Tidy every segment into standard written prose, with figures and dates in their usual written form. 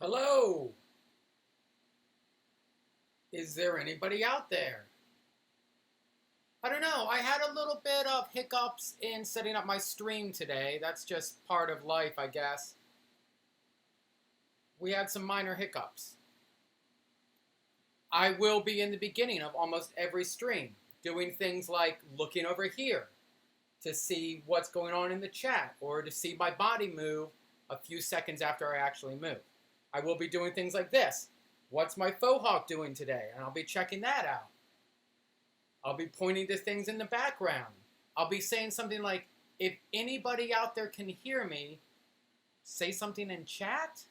Hello! Is there anybody out there? I don't know. I had a little bit of hiccups in setting up my stream today. That's just part of life, I guess. We had some minor hiccups. I will be in the beginning of almost every stream, doing things like looking over here to see what's going on in the chat or to see my body move a few seconds after I actually move. I will be doing things like this. What's my faux hawk doing today? And I'll be checking that out. I'll be pointing to things in the background. I'll be saying something like, if anybody out there can hear me, say something in chat.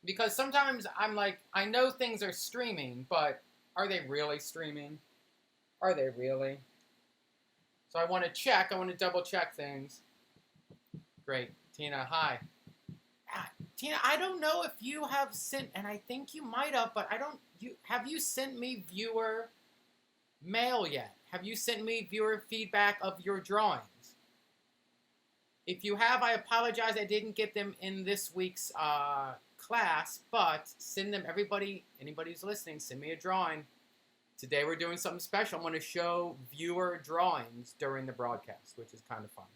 Because sometimes I'm like, I know things are streaming, but are they really streaming? Are they really? So I want to check. I want to double check things. Great. Tina, hi. Tina, I don't know if you have sent, and I think you might have, but have you sent me viewer mail yet? Have you sent me viewer feedback of your drawings? If you have, I apologize. I didn't get them in this week's class, but send them. Anybody who's listening, send me a drawing. Today we're doing something special. I'm going to show viewer drawings during the broadcast, which is kind of fun.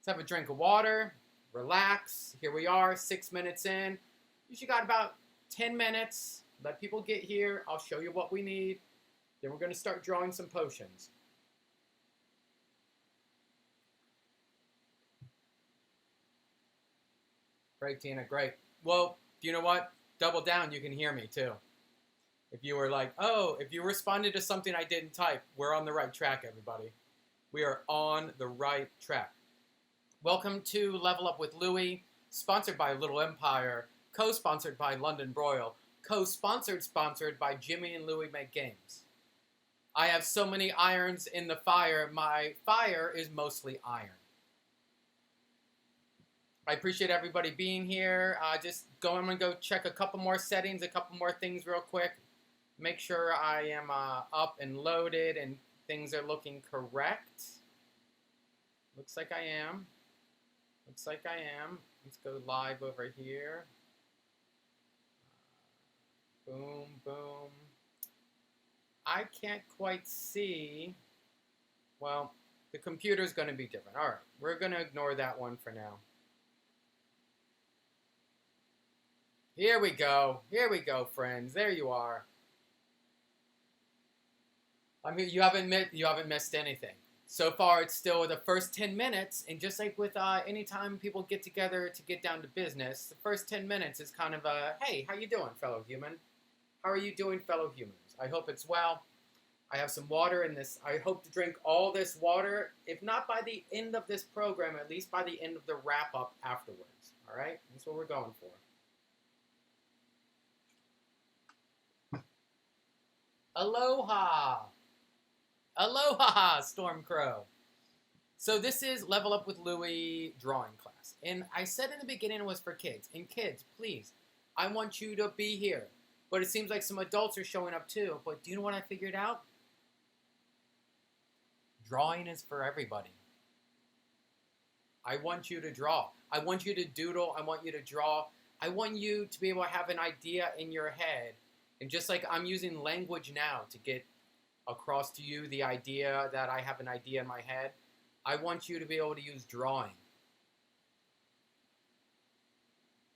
Let's have a drink of water, relax. Here we are, 6 minutes in. Usually got about 10 minutes. Let people get here. I'll show you what we need. Then we're going to start drawing some potions. Great, Tina, great. Well, you know what? Double down, you can hear me too. If you were like, oh, if you responded to something I didn't type, we're on the right track, everybody. We are on the right track. Welcome to Level Up with Louie, sponsored by LittlEmpire, co-sponsored by London Broil, sponsored by Jimmy and Louie Make Games. I have so many irons in the fire, my fire is mostly iron. I appreciate everybody being here. I'm going to go check a couple more settings, a couple more things real quick. Make sure I am up and loaded and things are looking correct. Looks like I am. Looks like I am. Let's go live over here. Boom, boom. I can't quite see. Well, the computer's going to be different. All right, we're going to ignore that one for now. Here we go. Here we go, friends. There you are. I mean, you haven't missed anything. So far, it's still the first 10 minutes, and just like with any time people get together to get down to business, the first 10 minutes is kind of a, hey, how you doing, fellow human? How are you doing, fellow humans? I hope it's well. I have some water in this. I hope to drink all this water, if not by the end of this program, at least by the end of the wrap-up afterwards. All right? That's what we're going for. Aloha! Aloha, Stormcrow. So this is Level Up with Louie drawing class. And I said in the beginning it was for kids. And kids, please, I want you to be here. But it seems like some adults are showing up too. But do you know what I figured out? Drawing is for everybody. I want you to draw. I want you to doodle. I want you to draw. I want you to be able to have an idea in your head. And just like I'm using language now to get across to you the idea that I have an idea in my head, I want you to be able to use drawing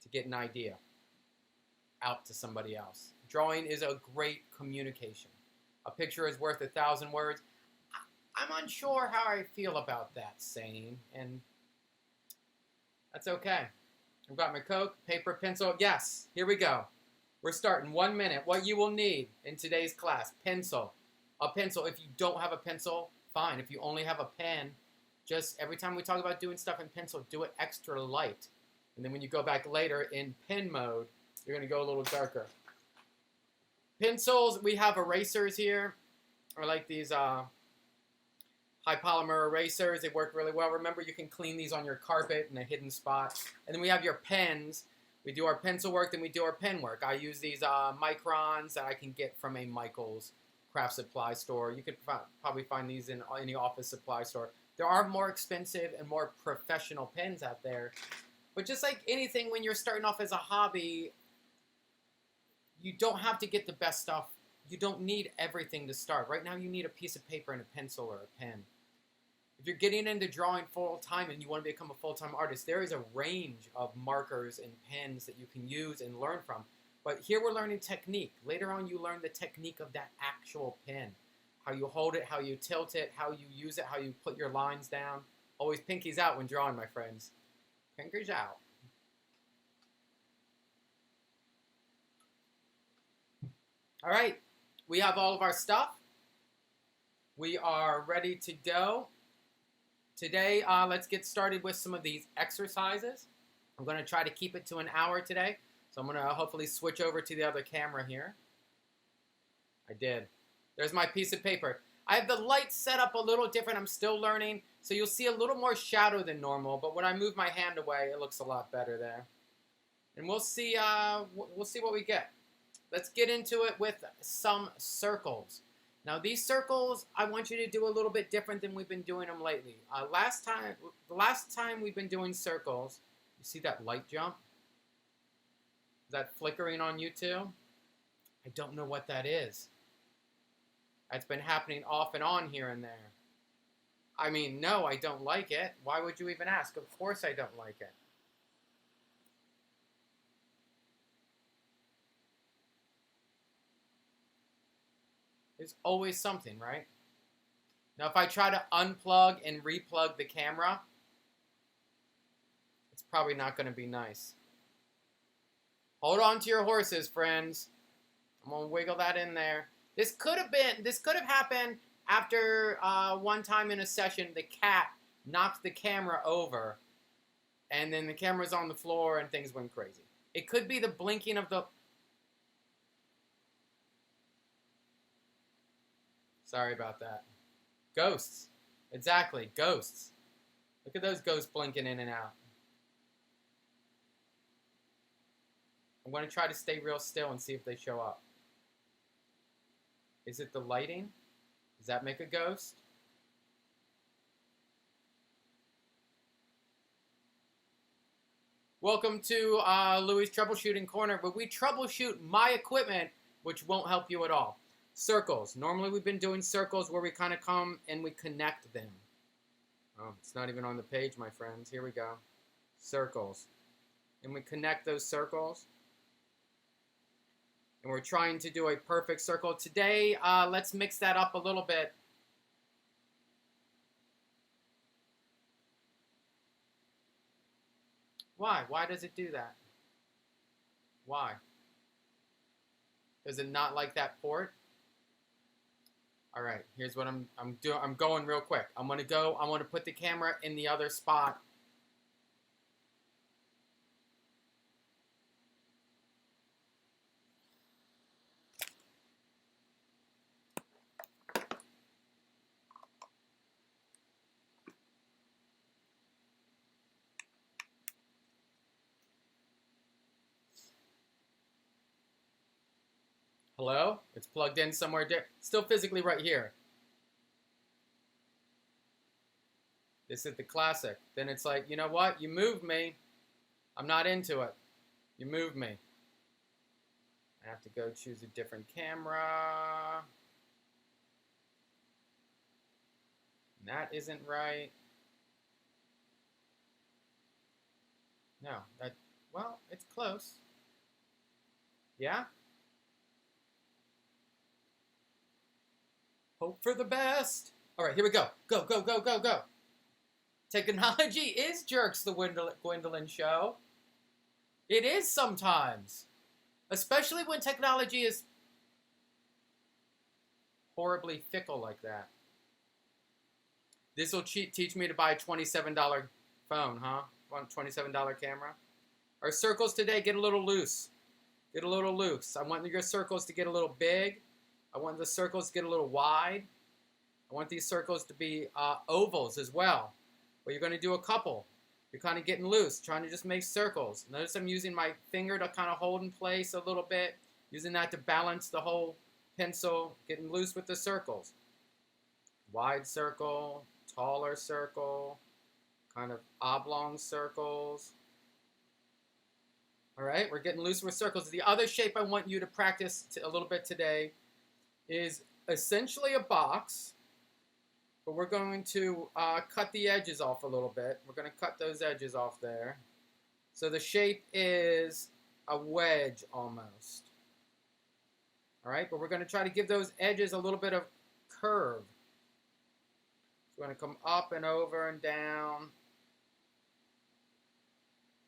to get an idea out to somebody else. Drawing is a great communication. A picture is worth 1,000 words. I'm unsure how I feel about that saying, and that's okay. I've got my Coke, paper, pencil. Yes, here we go. We're starting 1 minute. What you will need in today's class: pencil. A pencil. If you don't have a pencil, fine. If you only have a pen, just every time we talk about doing stuff in pencil, do it extra light. And then when you go back later in pen mode, you're going to go a little darker. Pencils, we have erasers here. I like these high polymer erasers. They work really well. Remember, you can clean these on your carpet in a hidden spot. And then we have your pens. We do our pencil work, then we do our pen work. I use these microns that I can get from a Michael's craft supply store. You could probably find these in any office supply store. There are more expensive and more professional pens out there, But just like anything, when you're starting off as a hobby, you don't have to get the best stuff. You don't need everything to start. Right now, you need a piece of paper and a pencil or a pen. If you're getting into drawing full-time and you want to become a full-time artist, there is a range of markers and pens that you can use and learn from. But here we're learning technique. Later on, you learn the technique of that actual pen. How you hold it, how you tilt it, how you use it, how you put your lines down. Always pinkies out when drawing, my friends. Pinkies out. All right, we have all of our stuff. We are ready to go. Today, let's get started with some of these exercises. I'm going to try to keep it to an hour today. So I'm going to hopefully switch over to the other camera here. I did. There's my piece of paper. I have the light set up a little different. I'm still learning. So you'll see a little more shadow than normal. But when I move my hand away, it looks a lot better there. And we'll see what we get. Let's get into it with some circles. Now these circles, I want you to do a little bit different than we've been doing them lately. The last time we've been doing circles, you see that light jump? Is that flickering on you too? I don't know what that is. That's been happening off and on here and there. I mean, no, I don't like it. Why would you even ask? Of course I don't like it. There's always something, right? Now, if I try to unplug and replug the camera, it's probably not going to be nice. Hold on to your horses, friends. I'm going to wiggle that in there. This could have happened after one time in a session, the cat knocked the camera over, and then the camera's on the floor and things went crazy. It could be the blinking of the... Sorry about that. Ghosts. Exactly, ghosts. Look at those ghosts blinking in and out. I'm going to try to stay real still and see if they show up. Is it the lighting? Does that make a ghost? Welcome to Louie's Troubleshooting Corner, where we troubleshoot my equipment, which won't help you at all. Circles. Normally we've been doing circles where we kind of come and we connect them. Oh, it's not even on the page, my friends. Here we go. Circles. And we connect those circles. And we're trying to do a perfect circle. Today, let's mix that up a little bit. Why? Why does it do that? Why? Does it not like that port? All right, here's what I'm doing. I'm going real quick. I want to put the camera in the other spot. Hello? It's plugged in somewhere. Still physically right here. This is the classic. Then it's like, you know what? You moved me. I'm not into it. You moved me. I have to go choose a different camera. That isn't right. No, well, it's close. Yeah? Hope for the best. All right, here we go. Go, go, go, go, go. Technology is Jerks the Gwendolyn Show. It is sometimes. Especially when technology is horribly fickle like that. This will teach me to buy a $27 phone, huh? Want a $27 camera? Our circles today get a little loose. Get a little loose. I want your circles to get a little big. I want the circles to get a little wide. I want these circles to be ovals as well. But you're going to do a couple. You're kind of getting loose, trying to just make circles. Notice I'm using my finger to kind of hold in place a little bit, using that to balance the whole pencil, getting loose with the circles. Wide circle, taller circle, kind of oblong circles. All right, we're getting loose with circles. The other shape I want you to practice a little bit today is essentially a box, but we're going to cut the edges off a little bit. We're going to cut those edges off there. So the shape is a wedge almost. All right, but we're going to try to give those edges a little bit of curve. So we're going to come up and over and down,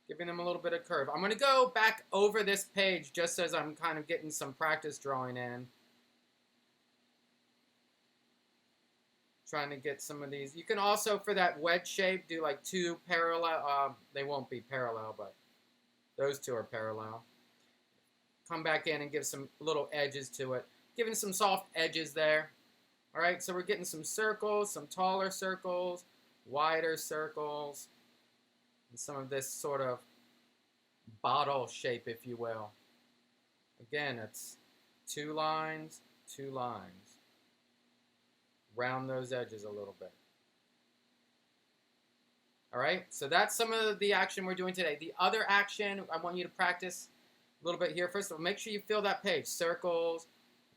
giving them a little bit of curve. I'm going to go back over this page just as I'm kind of getting some practice drawing in. Trying to get some of these. You can also, for that wedge shape, do like two parallel. They won't be parallel, but those two are parallel. Come back in and give some little edges to it. Giving some soft edges there. All right, so we're getting some circles, some taller circles, wider circles, and some of this sort of bottle shape, if you will. Again, it's two lines, two lines. Round those edges a little bit. All right, so that's some of the action we're doing today. The other action I want you to practice a little bit here. First of all, make sure you fill that page. Circles,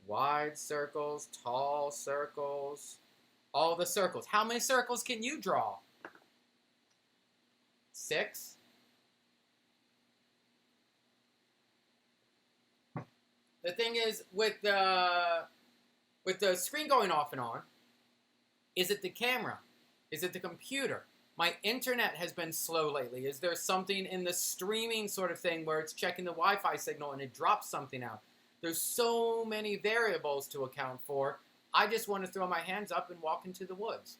wide circles, tall circles, all the circles. How many circles can you draw? 6? The thing is, with the screen going off and on, is it the camera? Is it the computer? My internet has been slow lately. Is there something in the streaming sort of thing where it's checking the Wi-Fi signal and it drops something out? There's so many variables to account for. I just want to throw my hands up and walk into the woods.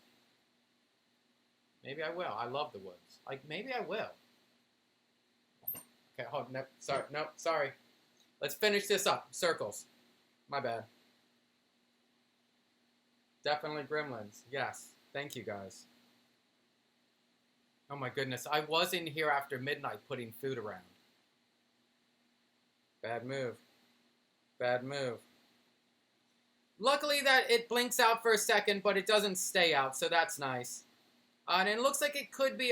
Maybe I will. I love the woods. Like, maybe I will. Okay, hold on. No, sorry. Let's finish this up. Circles. My bad. Definitely gremlins. Yes. Thank you, guys. Oh, my goodness. I was in here after midnight putting food around. Bad move. Bad move. Luckily that it blinks out for a second, but it doesn't stay out, so that's nice. And it looks like it could be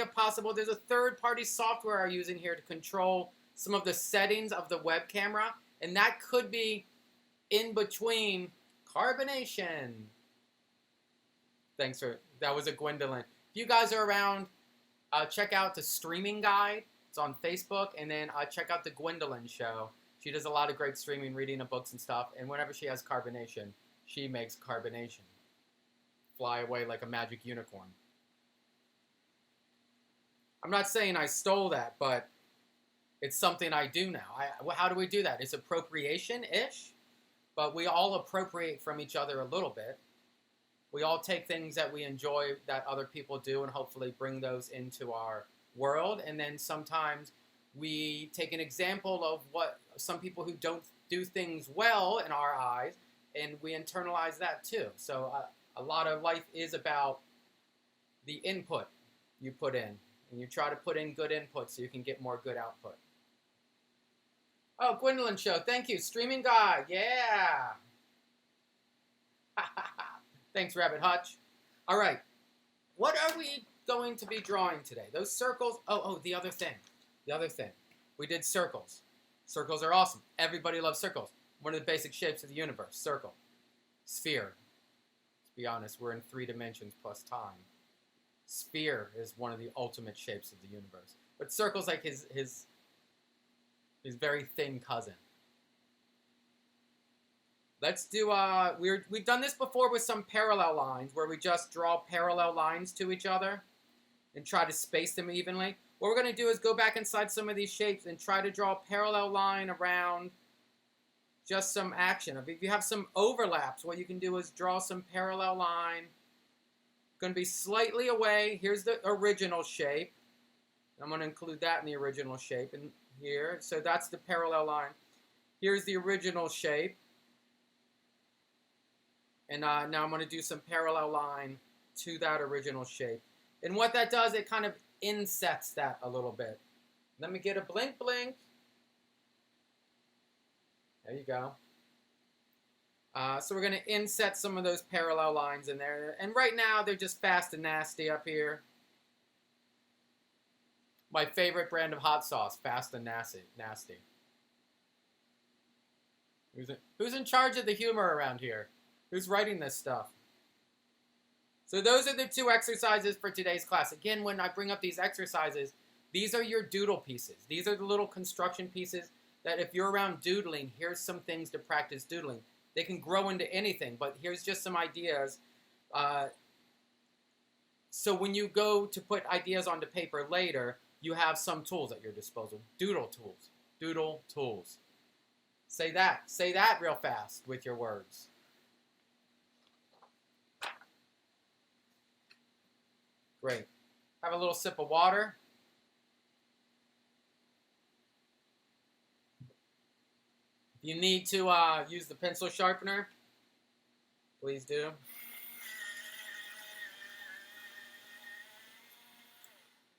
there's a third-party software I'm using here to control some of the settings of the web camera, and that could be in between carbonation. That was a Gwendolyn. If you guys are around, check out the streaming guide. It's on Facebook, and then check out the Gwendolyn show. She does a lot of great streaming, reading of books and stuff, and whenever she has carbonation, she makes carbonation fly away like a magic unicorn. I'm not saying I stole that, but it's something I do now. How do we do that? It's appropriation-ish, but we all appropriate from each other a little bit. We all take things that we enjoy that other people do and hopefully bring those into our world. And then sometimes we take an example of what some people who don't do things well in our eyes, and we internalize that too. So a lot of life is about the input you put in. And you try to put in good input so you can get more good output. Oh, Gwendolyn show. Thank you. Streaming guy. Yeah. Thanks, Rabbit Hutch. All right. What are we going to be drawing today? Those circles. Oh, the other thing. The other thing. We did circles. Circles are awesome. Everybody loves circles. One of the basic shapes of the universe. Circle. Sphere. Let's be honest. We're in 3 dimensions plus time. Sphere is one of the ultimate shapes of the universe. But circle's like his very thin cousin. Let's do, we've done this before with some parallel lines, where we just draw parallel lines to each other and try to space them evenly. What we're going to do is go back inside some of these shapes and try to draw a parallel line around just some action. If you have some overlaps, what you can do is draw some parallel line. Going to be slightly away. Here's the original shape. I'm going to include that in the original shape in here. So that's the parallel line. Here's the original shape. And now I'm going to do some parallel line to that original shape. And what that does, it kind of insets that a little bit. Let me get a blink, blink. There you go. So we're going to inset some of those parallel lines in there. And right now, they're just fast and nasty up here. My favorite brand of hot sauce, fast and nasty. Who's in charge of the humor around here? Who's writing this stuff? So those are the 2 exercises for today's class. Again, when I bring up these exercises, these are your doodle pieces. These are the little construction pieces that if you're around doodling, here's some things to practice doodling. They can grow into anything, but here's just some ideas. So when you go to put ideas onto paper later, you have some tools at your disposal. Doodle tools. Doodle tools. Say that. Say that real fast with your words. Great. Have a little sip of water. If you need to use the pencil sharpener, please do.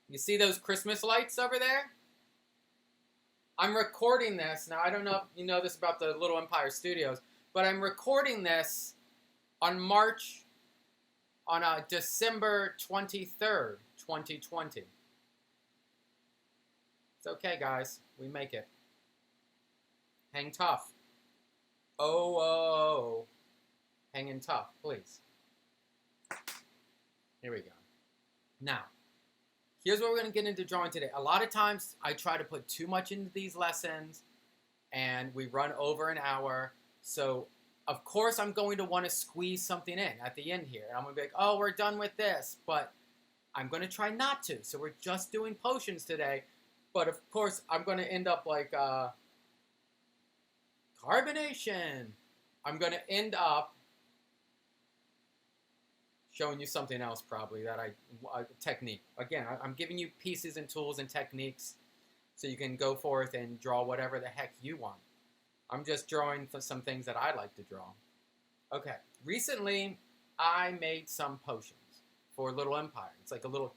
You see those Christmas lights over there? I'm recording this. Now, I don't know if you know this about the LittlEmpire Studios, but I'm recording this on December 23rd, 2020. It's okay, guys. We make it. Hang tough. Oh. Hanging tough, please. Here we go. Now, here's what we're going to get into drawing today. A lot of times, I try to put too much into these lessons, and we run over an hour. So, of course, I'm going to want to squeeze something in at the end here. And I'm going to be like, oh, we're done with this. But I'm going to try not to. So, we're just doing potions today. But, of course, I'm going to end up like carbonation. I'm going to end up showing you something else probably that technique. Again, I'm giving you pieces and tools and techniques so you can go forth and draw whatever the heck you want. I'm just drawing some things that I like to draw. Okay, recently I made some potions for LittlEmpire. It's like a little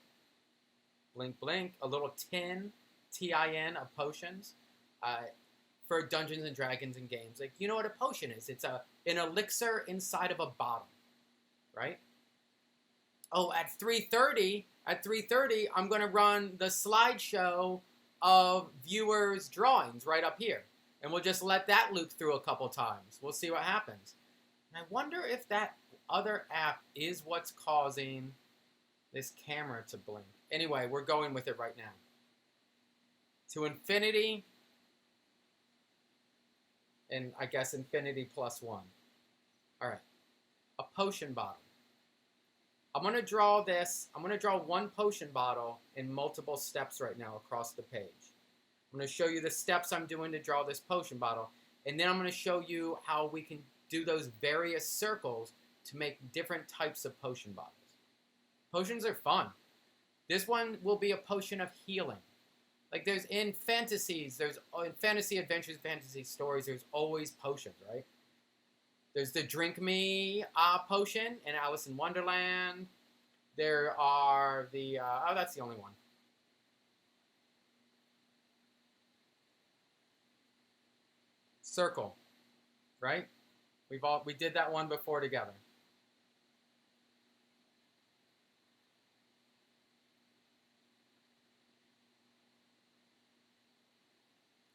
blink blink, a little tin, T-I-N of potions for Dungeons and Dragons and games. Like, you know what a potion is? It's an elixir inside of a bottle, right? Oh, at 3:30, I'm going to run the slideshow of viewers' drawings right up here. And we'll just let that loop through a couple times. We'll see what happens. And I wonder if that other app is what's causing this camera to blink. Anyway, we're going with it right now. To infinity, and I guess infinity plus 1. All right, a potion bottle. I'm going to draw this. I'm going to draw one potion bottle in multiple steps right now across the page. I'm going to show you the steps I'm doing to draw this potion bottle. And then I'm going to show you how we can do those various circles to make different types of potion bottles. Potions are fun. This one will be a potion of healing. Like there's in fantasies, in fantasy adventures, fantasy stories, there's always potions, right? There's the Drink Me potion in Alice in Wonderland. There are the, oh, that's the only one. Circle, right? We did that one before together.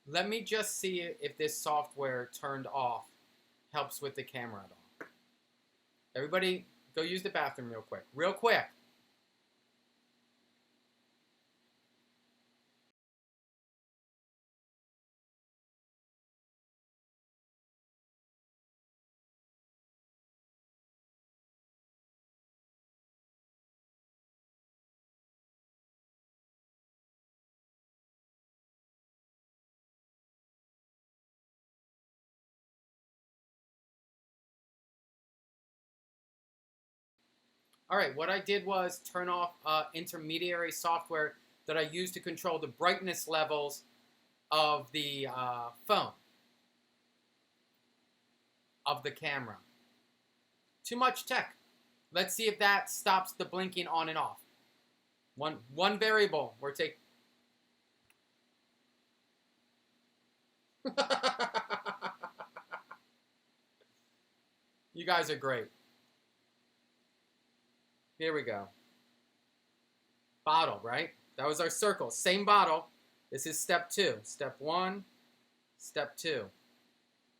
Let me just see if this software turned off helps with the camera at all. Everybody, go use the bathroom real quick. Real quick. All right, what I did was turn off intermediary software that I use to control the brightness levels of the phone, of the camera. Too much tech. Let's see if that stops the blinking on and off. One variable. We're taking. You guys are great. Here we go. Bottle, right? That was our circle. Same bottle. This is step 2. Step 1, step 2.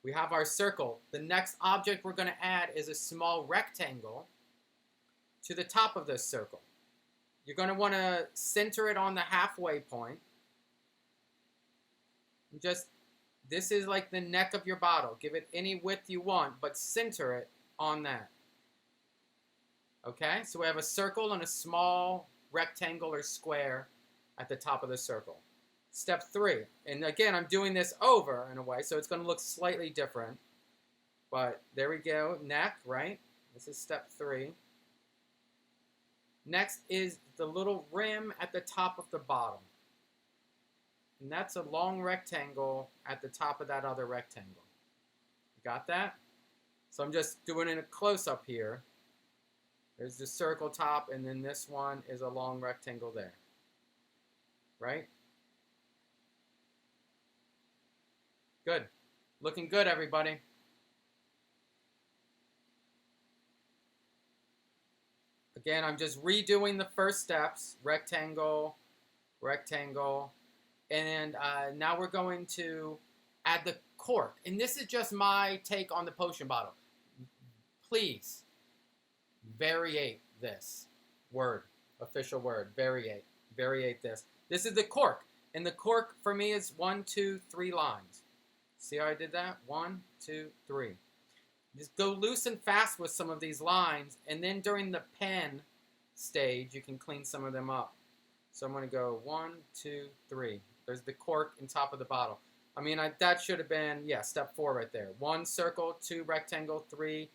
We have our circle. The next object we're going to add is a small rectangle to the top of this circle. You're going to want to center it on the halfway point. And just, this is like the neck of your bottle. Give it any width you want, but center it on that. Okay, so we have a circle and a small rectangle or square at the top of the circle. Step 3, and again, I'm doing this over in a way, so it's going to look slightly different. But there we go, neck, right? This is step 3. Next is the little rim at the top of the bottle. And that's a long rectangle at the top of that other rectangle. You got that? So I'm just doing it in a close-up here. There's the circle top, and then this one is a long rectangle there. Right? Good. Looking good, everybody. Again, I'm just redoing the first steps. Rectangle, rectangle. And now we're going to add the cork. And this is just my take on the potion bottle. Please, variate this word. Official word. Variate. Variate this. This is the cork. And the cork for me is 1, 2, 3 lines. See how I did that? 1, 2, 3. Just go loose and fast with some of these lines, and then during the pen stage, you can clean some of them up. So I'm going to go 1, 2, 3. There's the cork in top of the bottle. I mean, that should have been, yeah, step 4 right there. 1 circle, 2 rectangle, 3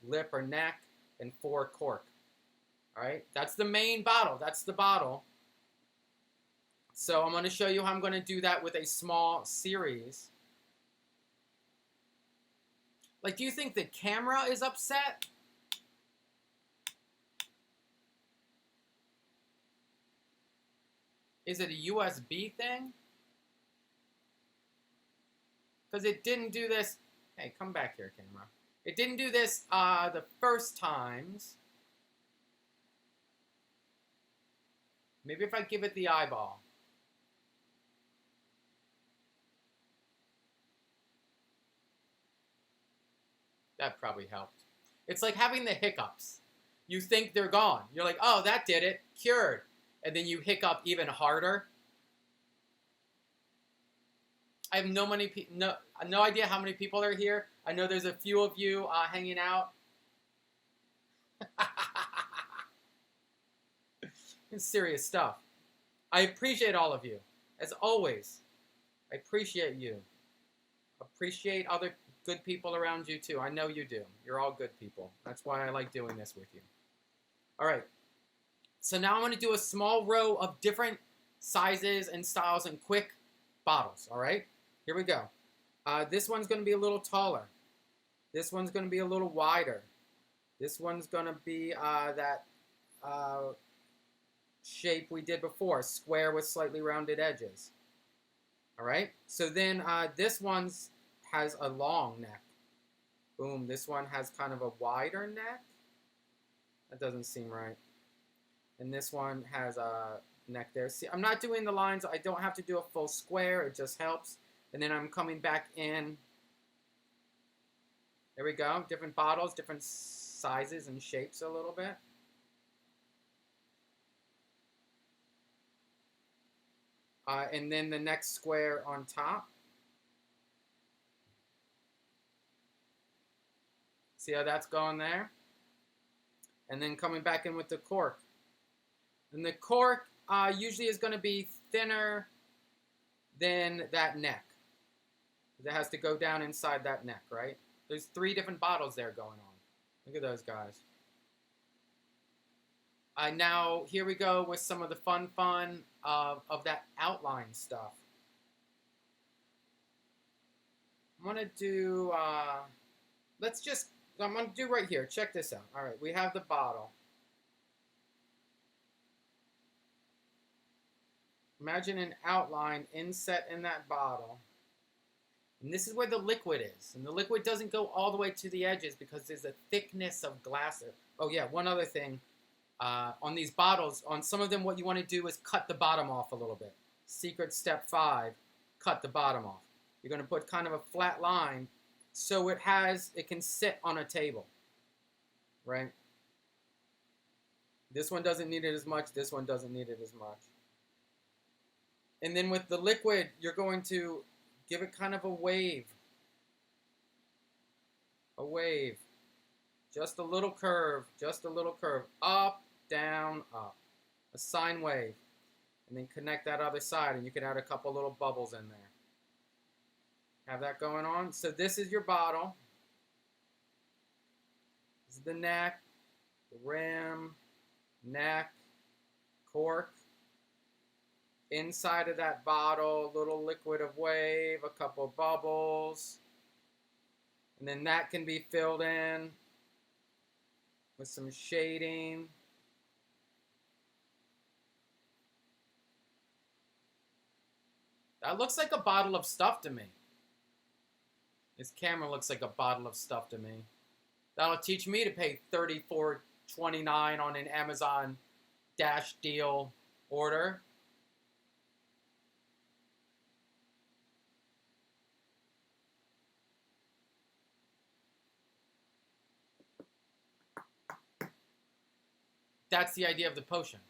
lip or neck, and 4 cork. All right? That's the main bottle. That's the bottle. So I'm going to show you how I'm going to do that with a small series. Like, do you think the camera is upset? Is it a USB thing? Because it didn't do this. Hey, come back here, camera. It didn't do this the first times. Maybe if I give it the eyeball. That probably helped. It's like having the hiccups. You think they're gone. You're like, oh, that did it. Cured. And then you hiccup even harder. I have no idea how many people are here. I know there's a few of you hanging out. It's serious stuff. I appreciate all of you. As always, I appreciate you. Appreciate other good people around you too. I know you do. You're all good people. That's why I like doing this with you. All right. So now I'm going to do a small row of different sizes and styles and quick bottles. All right. Here we go. This one's going to be a little taller. This one's going to be a little wider. This one's going to be that shape we did before, square with slightly rounded edges. All right. So then this one's has a long neck. Boom, this one has kind of a wider neck. That doesn't seem right. And this one has a neck there. See, I'm not doing the lines. I don't have to do a full square. It just helps. And then I'm coming back in. There we go. Different bottles, different sizes and shapes a little bit. And then the next square on top. See how that's going there? And then coming back in with the cork. And the cork usually is going to be thinner than that neck. It has to go down inside that neck, right? There's 3 different bottles there going on. Look at those guys. Now, here we go with some of the fun of that outline stuff. I'm going to do, I'm going to do right here. Check this out. All right, we have the bottle. Imagine an outline inset in that bottle. And this is where the liquid is. And the liquid doesn't go all the way to the edges because there's a thickness of glass there. Oh yeah, one other thing. on these bottles, on some of them, what you want to do is cut the bottom off a little bit. Secret step 5, cut the bottom off. You're going to put kind of a flat line so it can sit on a table, right? This one doesn't need it as much. This one doesn't need it as much. And then with the liquid, you're going to give it kind of a wave. A wave. Just a little curve. Just a little curve. Up, down, up. A sine wave. And then connect that other side, and you can add a couple little bubbles in there. Have that going on. So this is your bottle. This is the neck, the rim, neck, cork. Inside of that bottle, a little liquid of wave, a couple bubbles. And then that can be filled in with some shading. That looks like a bottle of stuff to me. This camera looks like a bottle of stuff to me. That'll teach me to pay $34.29 on an Amazon Dash deal order. That's the idea of the potion.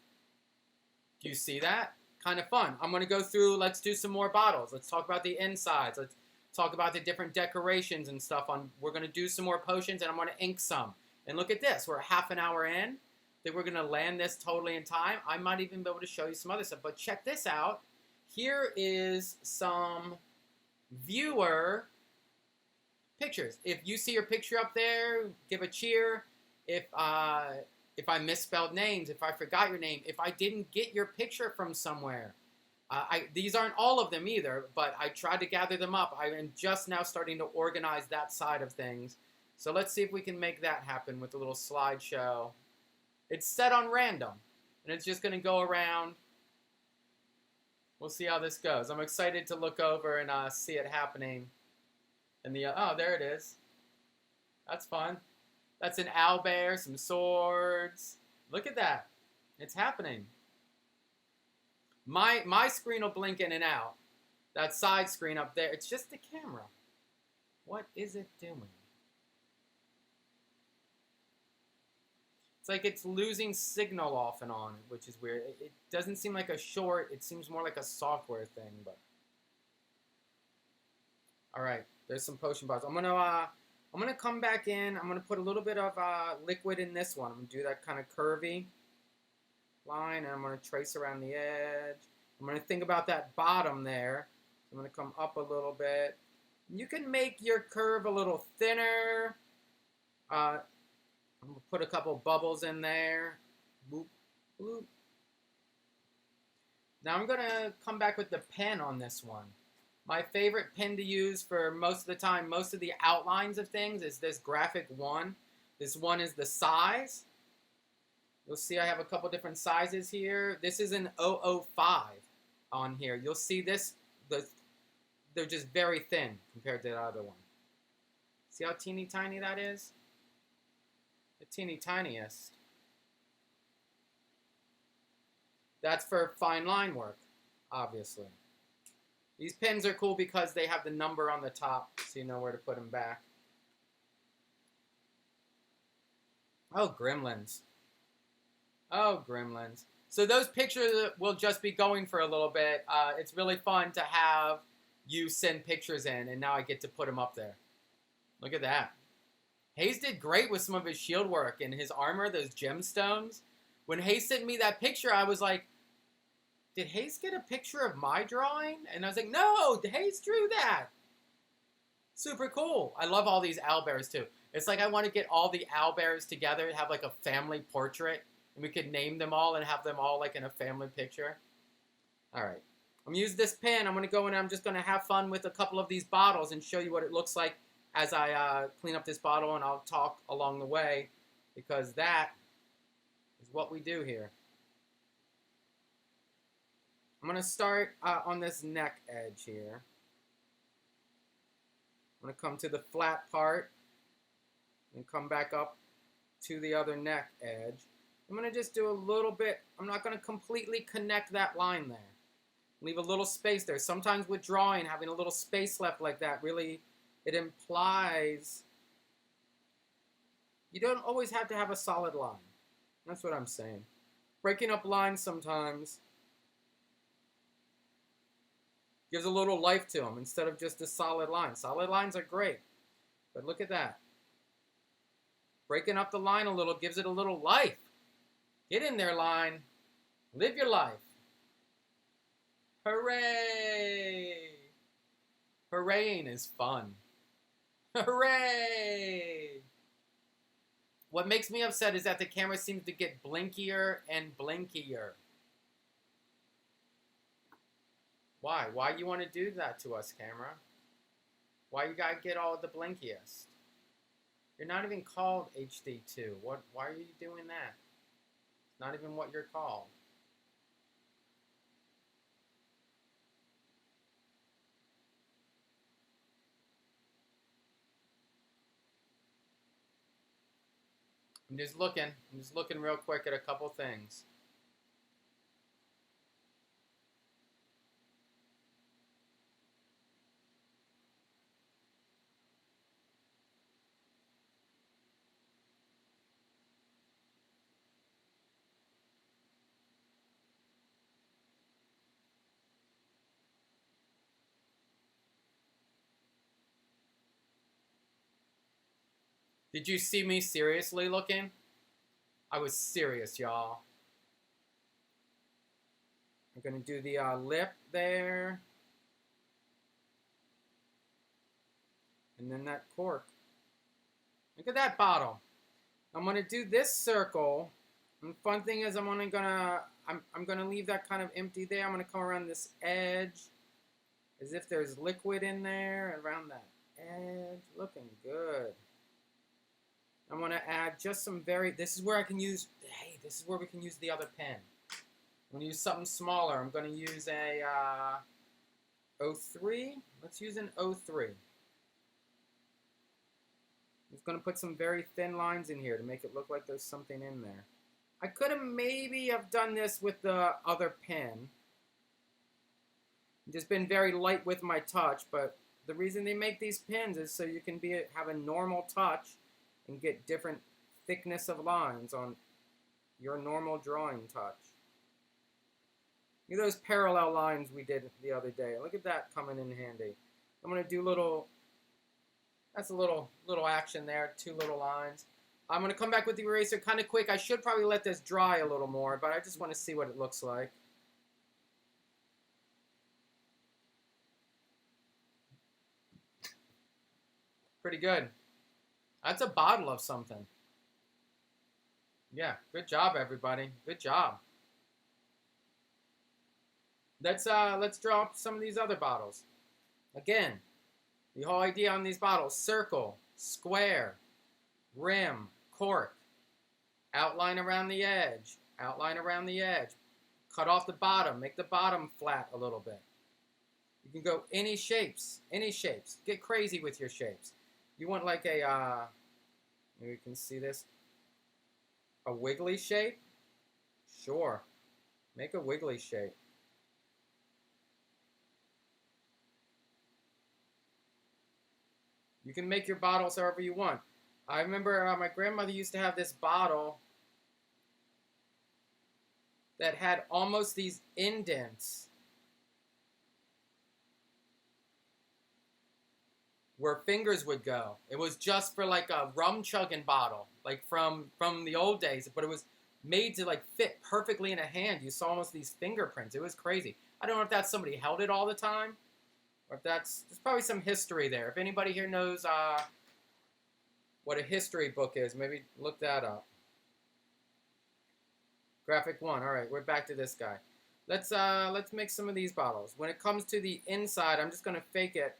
Do you see that? Kind of fun. I'm going to go through, let's do some more bottles. Let's talk about the insides. Let's talk about the different decorations and stuff. We're going to do some more potions, and I'm going to ink some. And look at this. We're half an hour in. I think we're going to land this totally in time. I might even be able to show you some other stuff. But check this out. Here is some viewer pictures. If you see your picture up there, give a cheer. If I misspelled names, if I forgot your name, if I didn't get your picture from somewhere. These aren't all of them either, but I tried to gather them up. I am just now starting to organize that side of things. So let's see if we can make that happen with a little slideshow. It's set on random, and it's just going to go around. We'll see how this goes. I'm excited to look over and see it happening. And oh, there it is. That's fun. That's an owlbear, some swords. Look at that. It's happening. My screen will blink in and out. That side screen up there, it's just the camera. What is it doing? It's like it's losing signal off and on, which is weird. It doesn't seem like a short. It seems more like a software thing. But all right, there's some potion bottles. I'm gonna come back in. I'm gonna put a little bit of liquid in this one. I'm gonna do that kind of curvy line, and I'm gonna trace around the edge. I'm gonna think about that bottom there. I'm gonna come up a little bit. You can make your curve a little thinner. I'm gonna put a couple bubbles in there. Boop, boop. Now I'm gonna come back with the pen on this one. My favorite pen to use for most of the time, most of the outlines of things, is this graphic one. This one is the size. You'll see I have a couple different sizes here. This is an 005 on here. You'll see this, they're just very thin compared to the other one. See how teeny tiny that is? The teeny tiniest. That's for fine line work, obviously. These pens are cool because they have the number on the top, so you know where to put them back. Oh, gremlins. Oh, gremlins. So those pictures will just be going for a little bit. It's really fun to have you send pictures in, and now I get to put them up there. Look at that. Hayes did great with some of his shield work and his armor, those gemstones. When Hayes sent me that picture, I was like, did Hayes get a picture of my drawing? And I was like, no, Hayes drew that. Super cool. I love all these owlbears too. It's like I want to get all the owlbears together and have like a family portrait. And we could name them all and have them all like in a family picture. All right. I'm going to use this pen. I'm going to go in and I'm just going to have fun with a couple of these bottles and show you what it looks like as I clean up this bottle, and I'll talk along the way because that is what we do here. I'm going to start on this neck edge here. I'm going to come to the flat part and come back up to the other neck edge. I'm going to just do a little bit. I'm not going to completely connect that line there. Leave a little space there. Sometimes with drawing, having a little space left like that, really, it implies you don't always have to have a solid line. That's what I'm saying. Breaking up lines sometimes gives a little life to them instead of just a solid line. Solid lines are great, but look at that. Breaking up the line a little gives it a little life. Get in there, line. Live your life. Hooray! Hooraying is fun. Hooray! What makes me upset is that the camera seems to get blinkier and blinkier. Why? Why you want to do that to us, camera? Why you gotta get all the blinkiest? You're not even called HD2. Why are you doing that? It's not even what you're called. I'm just looking real quick at a couple things. Did you see me seriously looking? I was serious, y'all. I'm going to do the lip there. And then that cork. Look at that bottle. I'm going to do this circle. And the fun thing is I'm gonna leave that kind of empty there. I'm going to come around this edge as if there's liquid in there around that edge. Looking good. I'm going to add just some this is where I can use, hey, this is where we can use the other pen. I'm going to use something smaller. I'm going to use a 03. Let's use an 03. I'm just going to put some very thin lines in here to make it look like there's something in there. I could have maybe have done this with the other pen. Just been very light with my touch, but the reason they make these pens is so you can have a normal touch and get different thickness of lines on your normal drawing touch. Look at those parallel lines we did the other day. Look at that coming in handy. I'm going to do that's a little action there, 2 little lines. I'm going to come back with the eraser kind of quick. I should probably let this dry a little more, but I just want to see what it looks like. Pretty good. That's a bottle of something. Yeah, good job, everybody. Good job. Let's draw up some of these other bottles. Again, the whole idea on these bottles: circle, square, rim, cork, outline around the edge, outline around the edge, cut off the bottom, make the bottom flat a little bit. You can go any shapes, get crazy with your shapes. You want like a, maybe you can see this, a wiggly shape? Sure, make a wiggly shape. You can make your bottles however you want. I remember my grandmother used to have this bottle that had almost these indents where fingers would go. It was just for like a rum chugging bottle, like from the old days, but it was made to like fit perfectly in a hand. You saw almost these fingerprints. It was crazy. I don't know if that's somebody held it all the time, or if there's probably some history there. If anybody here knows what a history book is, maybe look that up. Graphic 1. All right, we're back to this guy. Let's make some of these bottles. When it comes to the inside, I'm just going to fake it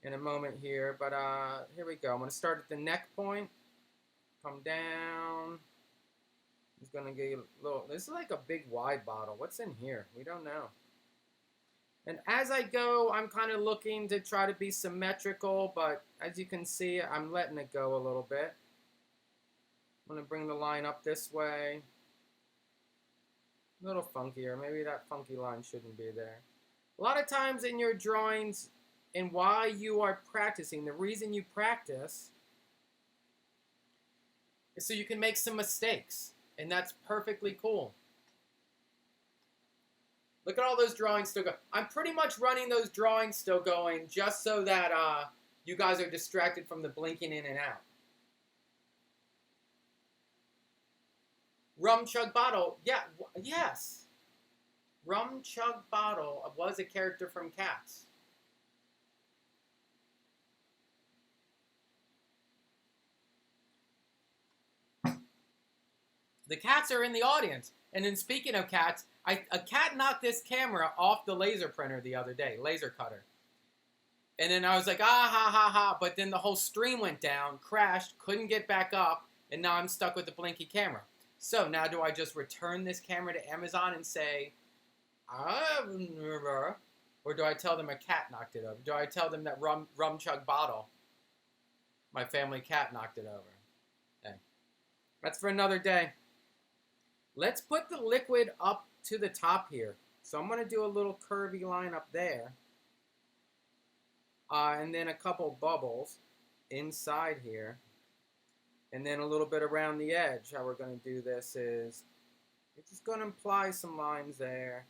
in a moment here, but here we go. I'm going to start at the neck point, come down. It's going to get a little, this is like a big wide bottle. What's in here? We don't know. And as I go, I'm kind of looking to try to be symmetrical, but as you can see, I'm letting it go a little bit. I'm going to bring the line up this way. A little funkier. Maybe that funky line shouldn't be there. A lot of times in your drawings and while you are practicing, the reason you practice is so you can make some mistakes. And that's perfectly cool. Look at all those drawings still going. I'm pretty much running those drawings still going just so that you guys are distracted from the blinking in and out. Rum Chug Bottle. Yeah, yes. Rum Chug Bottle was a character from Cats. The cats are in the audience. And then speaking of cats, a cat knocked this camera off the laser printer the other day, laser cutter. And then I was like, ah, ha, ha, ha. But then the whole stream went down, crashed, couldn't get back up, and now I'm stuck with the blinky camera. So now do I just return this camera to Amazon and say, or do I tell them a cat knocked it over? Do I tell them that rum chug bottle, my family cat knocked it over? Okay. That's for another day. Let's put the liquid up to the top here. So I'm going to do a little curvy line up there. And then a couple bubbles inside here. And then a little bit around the edge. How we're going to do this is we're just going to apply some lines there.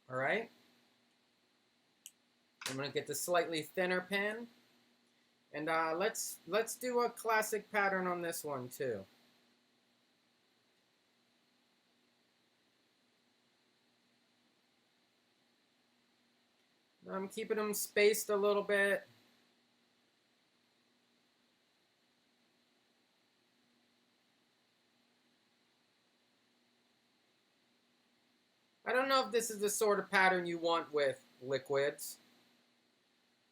All right. I'm going to get the slightly thinner pen. And let's do a classic pattern on this one too. I'm keeping them spaced a little bit. I don't know if this is the sort of pattern you want with liquids.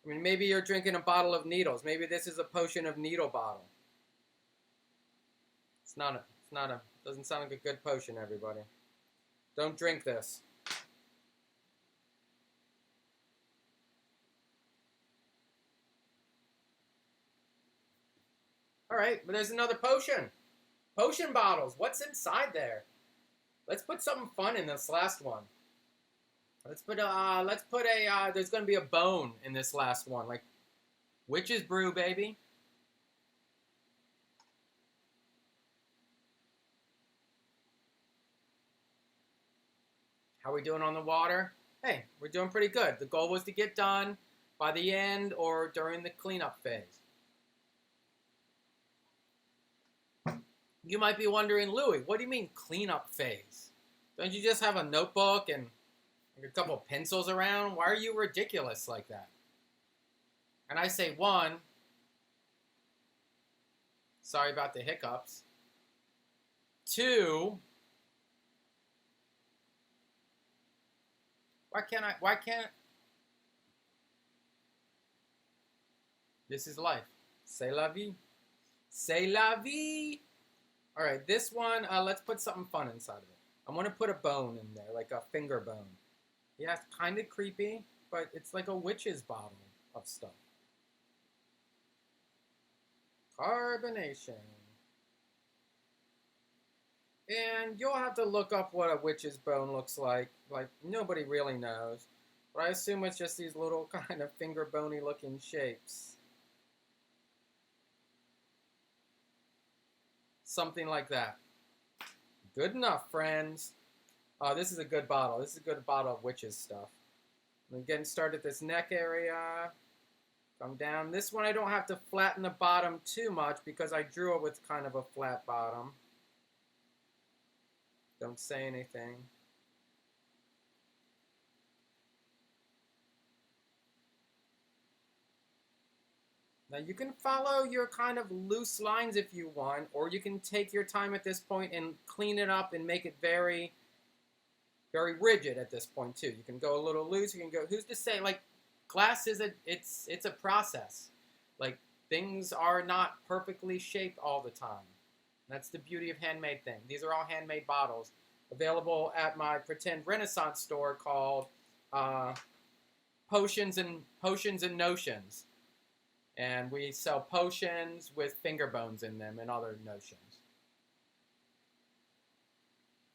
I mean, maybe you're drinking a bottle of needles. Maybe this is a potion of needle bottle. Doesn't sound like a good potion, everybody. Don't drink this. All right, but there's another potion. Potion bottles. What's inside there? Let's put something fun in this last one. Let's put there's going to be a bone in this last one. Like, witch's brew, baby. How are we doing on the water? Hey, we're doing pretty good. The goal was to get done by the end or during the cleanup phase. You might be wondering, Louis, what do you mean cleanup phase? Don't you just have a notebook and a couple of pencils around? Why are you ridiculous like that? And I say, one, sorry about the hiccups. Two, why can't, this is life. C'est la vie. C'est la vie. All right, this one, let's put something fun inside of it. I want to put a bone in there, like a finger bone. Yeah, it's kind of creepy, but it's like a witch's bottle of stuff. Carbonation. And you'll have to look up what a witch's bone looks like. Like, nobody really knows. But I assume it's just these little kind of finger bony looking shapes. Something like that. Good enough, friends. Oh, this is a good bottle. This is a good bottle of witches stuff. I'm getting started at this neck area. Come down. This one I don't have to flatten the bottom too much because I drew it with kind of a flat bottom. Don't say anything. Now you can follow your kind of loose lines if you want, or you can take your time at this point and clean it up and make it very, very rigid at this point too. You can go a little loose, you can go, who's to say, like, glass is it's a process. Like, things are not perfectly shaped all the time. That's the beauty of handmade things. These are all handmade bottles available at my pretend Renaissance store called potions and notions. And we sell potions with finger bones in them and other notions.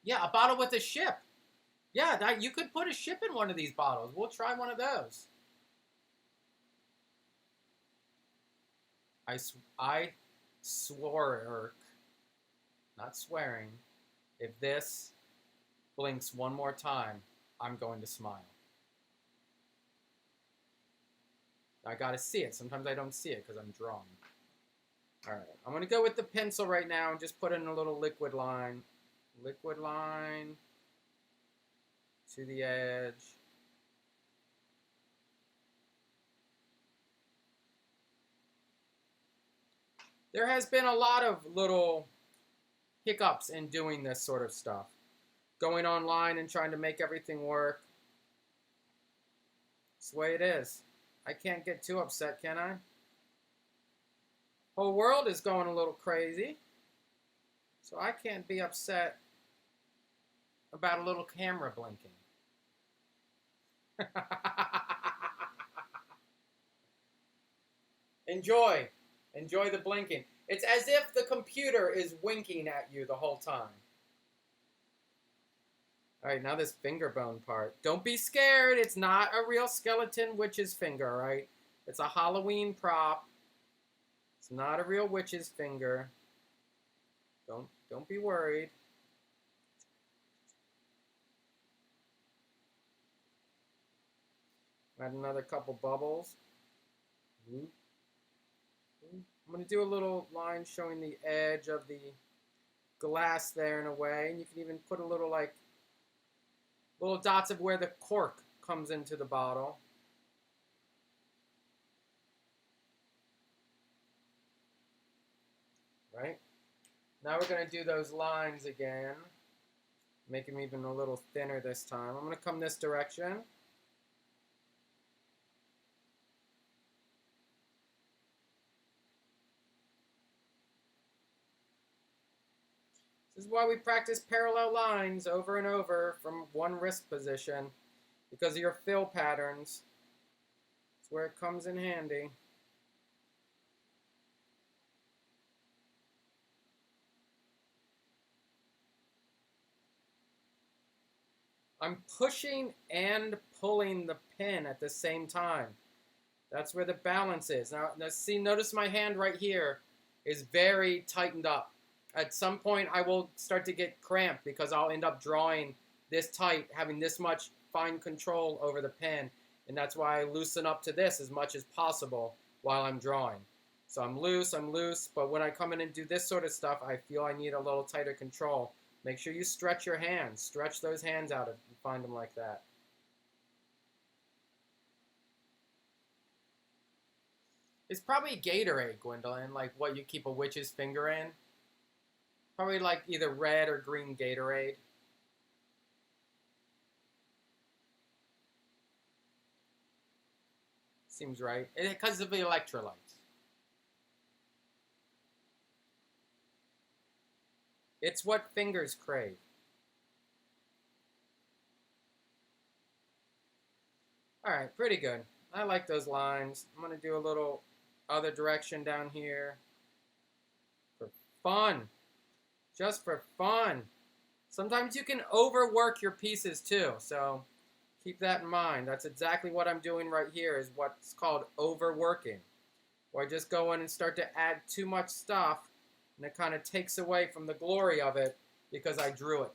Yeah, a bottle with a ship. Yeah, you could put a ship in one of these bottles. We'll try one of those. I swore, not swearing, if this blinks one more time, I'm going to smile. I gotta see it. Sometimes I don't see it because I'm drawing. Alright, I'm gonna go with the pencil right now and just put in a little liquid line. Liquid line to the edge. There has been a lot of little hiccups in doing this sort of stuff. Going online and trying to make everything work. It's the way it is. I can't get too upset, can I? Whole world is going a little crazy. So I can't be upset about a little camera blinking. Enjoy. Enjoy the blinking. It's as if the computer is winking at you the whole time. Alright, now this finger bone part. Don't be scared. It's not a real skeleton witch's finger, right? It's a Halloween prop. It's not a real witch's finger. Don't be worried. Add another couple bubbles. I'm going to do a little line showing the edge of the glass there in a way. And you can even put a little, like, little dots of where the cork comes into the bottle. Right? Now we're going to do those lines again. Make them even a little thinner this time. I'm going to come this direction. This is why we practice parallel lines over and over from one wrist position, because of your fill patterns. It's where it comes in handy. I'm pushing and pulling the pen at the same time. That's where the balance is. Now see, notice my hand right here is very tightened up. At some point, I will start to get cramped because I'll end up drawing this tight, having this much fine control over the pen. And that's why I loosen up to this as much as possible while I'm drawing. So I'm loose, but when I come in and do this sort of stuff, I feel I need a little tighter control. Make sure you stretch your hands. Stretch those hands out if you find them like that. It's probably Gatorade, Gwendolyn, like what you keep a witch's finger in. Probably like either red or green Gatorade. Seems right. Because of the electrolytes. It's what fingers crave. Alright, pretty good. I like those lines. I'm going to do a little other direction down here. For fun. Just for fun. Sometimes you can overwork your pieces too, so keep that in mind. That's exactly what I'm doing right here, is what's called overworking. Where I just go in and start to add too much stuff, and it kind of takes away from the glory of it because I drew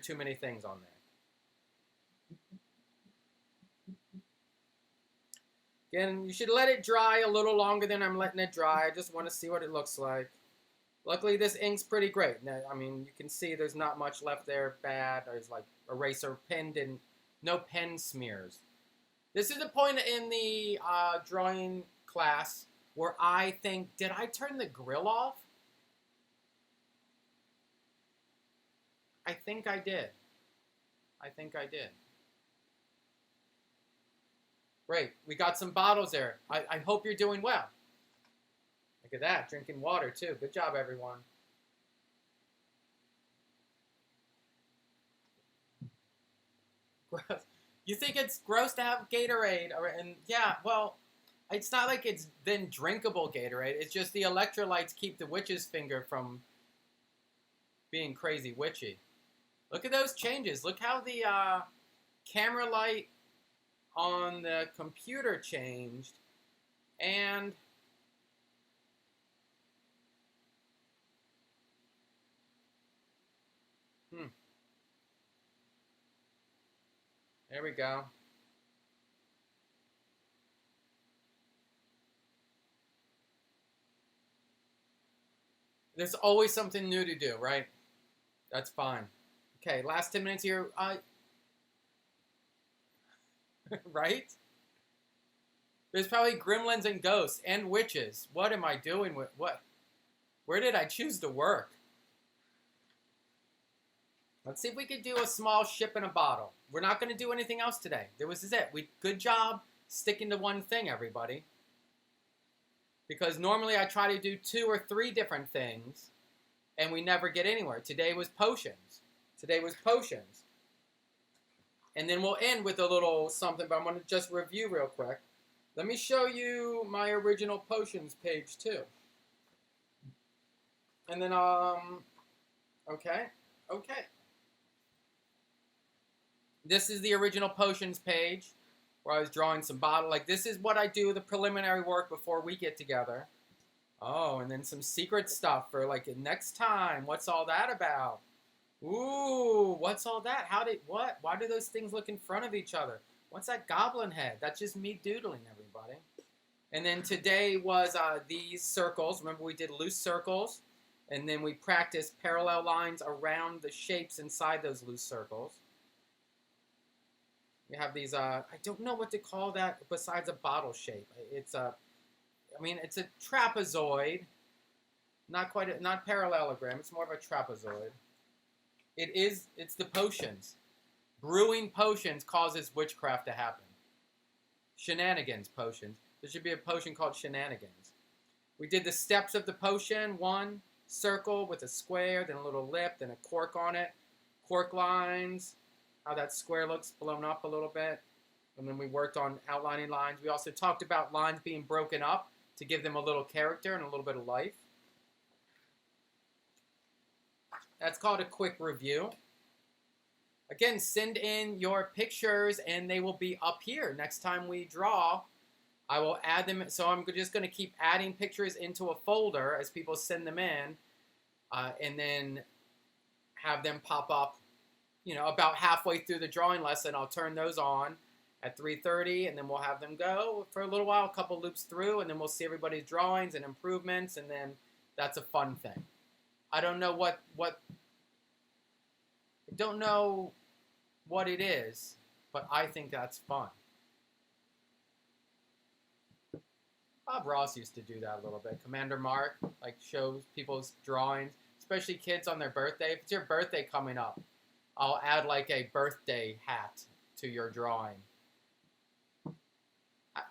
too many things on there. Again, you should let it dry a little longer than I'm letting it dry. I just want to see what it looks like. Luckily, this ink's pretty great. Now, I mean, you can see there's not much left there bad. There's like eraser pen and no pen smears. This is the point in the drawing class where I think, did I turn the grill off? I think I did. I think I did. Great. We got some bottles there. I hope you're doing well. Look at that. Drinking water, too. Good job, everyone. You think it's gross to have Gatorade, and yeah, well, it's not like it's then drinkable Gatorade. It's just the electrolytes keep the witch's finger from being crazy witchy. Look at those changes. Look how the camera light on the computer changed, and there we go. There's always something new to do, right? That's fine. Okay, last 10 minutes here. Right? There's probably gremlins and ghosts and witches. What am I doing with what? Where did I choose to work? Let's see if we could do a small ship in a bottle. We're not going to do anything else today. This is it. Good job sticking to one thing, everybody. Because normally I try to do 2 or 3 different things, and we never get anywhere. Today was potions. And then we'll end with a little something, but I'm going to just review real quick. Let me show you my original potions page, too. And then, okay. This is the original potions page where I was drawing some bottle. Like, this is what I do, the preliminary work before we get together. Oh, and then some secret stuff for, like, next time. What's all that about? Ooh, what's all that? What? Why do those things look in front of each other? What's that goblin head? That's just me doodling, everybody. And then today was these circles. Remember, we did loose circles. And then we practiced parallel lines around the shapes inside those loose circles. We have these, I don't know what to call that besides a bottle shape. It's a trapezoid. Not parallelogram. It's more of a trapezoid. It's the potions. Brewing potions causes witchcraft to happen. Shenanigans potions. There should be a potion called shenanigans. We did the steps of the potion. 1 circle with a square, then a little lip, then a cork on it. Cork lines. How that square looks blown up a little bit. And then we worked on outlining lines. We also talked about lines being broken up to give them a little character and a little bit of life. That's called a quick review. Again, send in your pictures and they will be up here. Next time we draw, I will add them. So I'm just going to keep adding pictures into a folder as people send them in, and then have them pop up. About halfway through the drawing lesson, I'll turn those on at 3:30, and then we'll have them go for a little while, a couple loops through, and then we'll see everybody's drawings and improvements, and then that's a fun thing. I don't know what it is, but I think that's fun. Bob Ross used to do that a little bit. Commander Mark, like, shows people's drawings, especially kids on their birthday. If it's your birthday coming up, I'll add like a birthday hat to your drawing.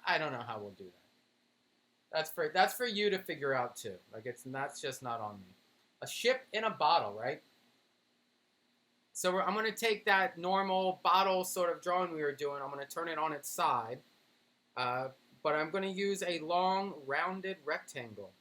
I don't know how we'll do that. That's for you to figure out too. Like, that's just not on me. A ship in a bottle, right? So I'm going to take that normal bottle sort of drawing we were doing. I'm going to turn it on its side. But I'm going to use a long, rounded rectangle.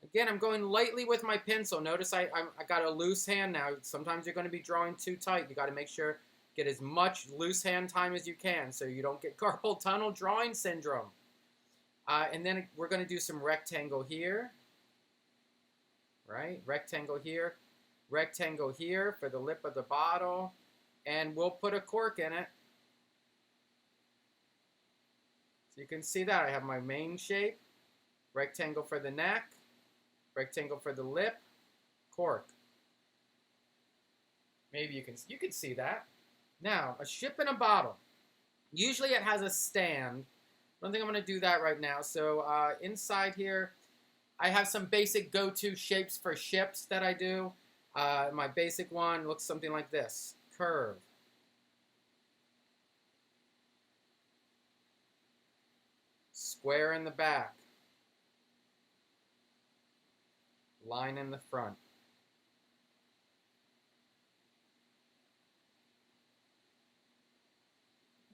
Again, I'm going lightly with my pencil. Notice I got a loose hand now. Sometimes you're going to be drawing too tight. You got to make sure get as much loose hand time as you can so you don't get carpal tunnel drawing syndrome. And then we're going to do some rectangle here. Right? Rectangle here for the lip of the bottle, and we'll put a cork in it. So you can see that I have my main shape, rectangle for the neck, rectangle for the lip, cork. Maybe you can see that. Now, a ship in a bottle. Usually it has a stand. I don't think I'm going to do that right now. So inside here, I have some basic go-to shapes for ships that I do. My basic one looks something like this. Curve. Square in the back. Line in the front.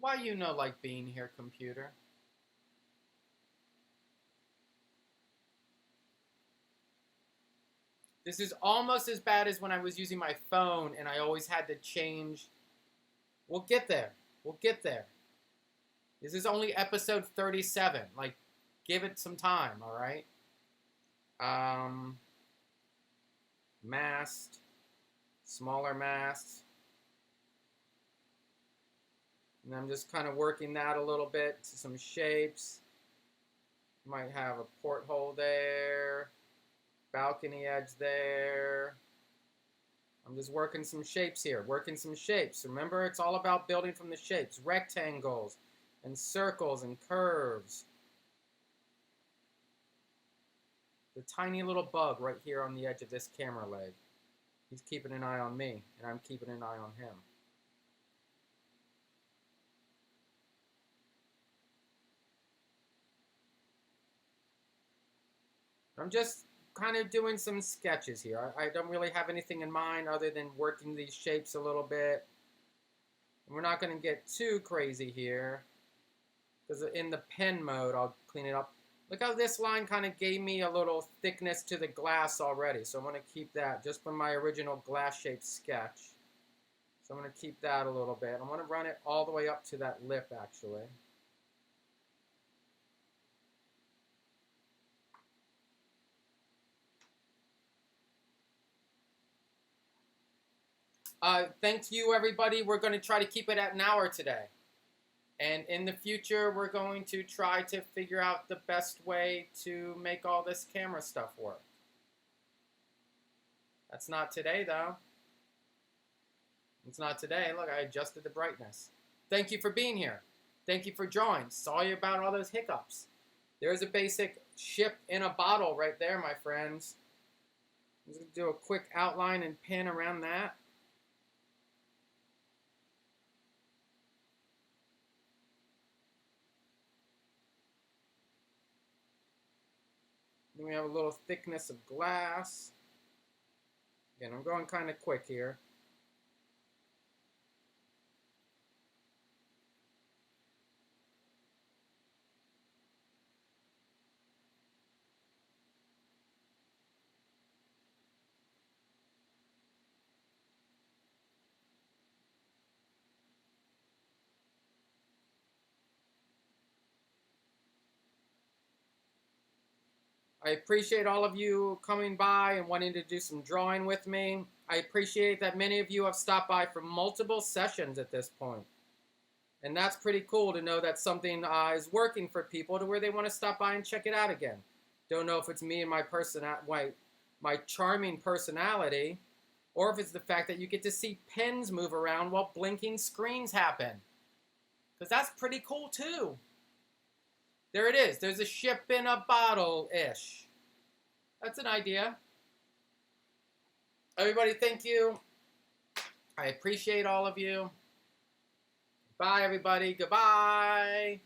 Why you no like being here, computer? This is almost as bad as when I was using my phone and I always had to change. We'll get there. We'll get there. This is only episode 37. Like, give it some time, all right? Mast. Smaller mast. And I'm just kind of working that a little bit to some shapes. Might have a porthole there. Balcony edge there. I'm just working some shapes here. Working some shapes. Remember, it's all about building from the shapes. Rectangles and circles and curves. The tiny little bug right here on the edge of this camera leg. He's keeping an eye on me, and I'm keeping an eye on him. I'm just kind of doing some sketches here. I don't really have anything in mind other than working these shapes a little bit. And we're not going to get too crazy here, because in the pen mode, I'll clean it up. Look how this line kind of gave me a little thickness to the glass already. So I'm going to keep that just from my original glass-shaped sketch. So I'm going to keep that a little bit. I'm going to run it all the way up to that lip, actually. Thank you, everybody. We're going to try to keep it at an hour today. And in the future, we're going to try to figure out the best way to make all this camera stuff work. That's not today, though. It's not today. Look, I adjusted the brightness. Thank you for being here. Thank you for drawing. Sorry about all those hiccups. There's a basic ship in a bottle right there, my friends. I'm just going to do a quick outline and pen around that. Then we have a little thickness of glass. Again, I'm going kind of quick here. I appreciate all of you coming by and wanting to do some drawing with me. I appreciate that many of you have stopped by for multiple sessions at this point. And that's pretty cool to know that something is working for people to where they want to stop by and check it out again. Don't know if it's me and my charming personality, or if it's the fact that you get to see pens move around while blinking screens happen. Because that's pretty cool too. There it is. There's a ship in a bottle-ish. That's an idea. Everybody, thank you. I appreciate all of you. Bye, everybody. Goodbye.